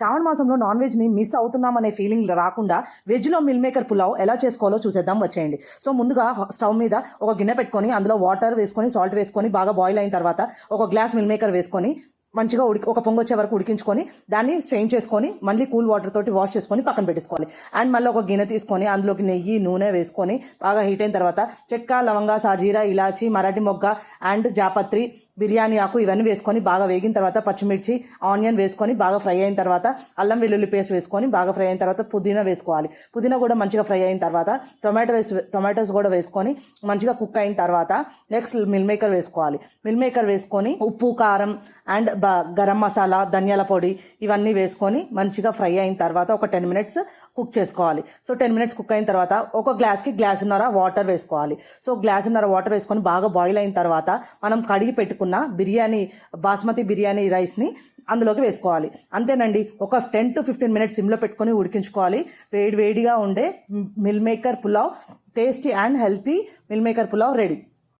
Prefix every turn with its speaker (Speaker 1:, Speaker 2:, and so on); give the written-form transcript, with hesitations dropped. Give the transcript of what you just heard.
Speaker 1: శ్రావణ మాసంలో non వెజ్ని miss అవుతున్నామనే feeling రాకుండా వెజ్లో మిల్ మేకర్ పులావ్ ఎలా చేసుకోవాలో చూసేద్దాం వచ్చేయండి. సో ముందుగా స్టవ్ మీద ఒక గిన్నె పెట్టుకొని అందులో వాటర్ వేసుకొని సాల్ట్ వేసుకొని బాగా బాయిల్ అయిన తర్వాత ఒక గ్లాస్ మిల్ మేకర్ వేసుకొని మంచిగా ఒక పొంగు వచ్చే వరకు ఉడికించుకొని దాన్ని స్ట్రెయిన్ చేసుకొని మళ్ళీ కూల్ వాటర్ తోటి వాష్ చేసుకొని పక్కన పెట్టేసుకోవాలి. అండ్ మళ్ళీ ఒక గిన్నె తీసుకొని అందులోకి నెయ్యి నూనె వేసుకొని బాగా హీట్ అయిన తర్వాత చెక్క లవంగా సాజీరా ఇలాచి మరాఠీ మొగ్గ అండ్ జాపత్రి బిర్యానీ ఆకు ఇవన్నీ వేసుకొని బాగా వేగిన తర్వాత పచ్చిమిర్చి ఆనియన్ వేసుకొని బాగా ఫ్రై అయిన తర్వాత అల్లం వెల్లుల్లి పేస్ట్ వేసుకొని బాగా ఫ్రై అయిన తర్వాత పుదీనా వేసుకోవాలి. పుదీనా కూడా మంచిగా ఫ్రై అయిన తర్వాత టొమాటోస్ కూడా వేసుకొని మంచిగా కుక్ అయిన తర్వాత నెక్స్ట్ మిల్ మేకర్ వేసుకోవాలి. మిల్ మేకర్ వేసుకొని ఉప్పు కారం అండ్ గరం మసాలా ధనియాల పొడి ఇవన్నీ వేసుకొని మంచిగా ఫ్రై అయిన తర్వాత ఒక 10 minutes కుక్ చేసుకోవాలి. సో 10 minutes కుక్ అయిన తర్వాత ఒక గ్లాస్కి గ్లాసున్నర వాటర్ వేసుకోవాలి. సో గ్లాసున్నర వాటర్ వేసుకొని బాగా బాయిల్ అయిన తర్వాత మనం కడిగి పెట్టుకున్న బాస్మతి బిర్యానీ రైస్ని అందులోకి వేసుకోవాలి. అంతేనండి, ఒక 10 to 15 minutes సిమ్లో పెట్టుకొని ఉడికించుకోవాలి. వేడిగా ఉండే meal maker pulao, tasty and healthy meal maker pulao ready.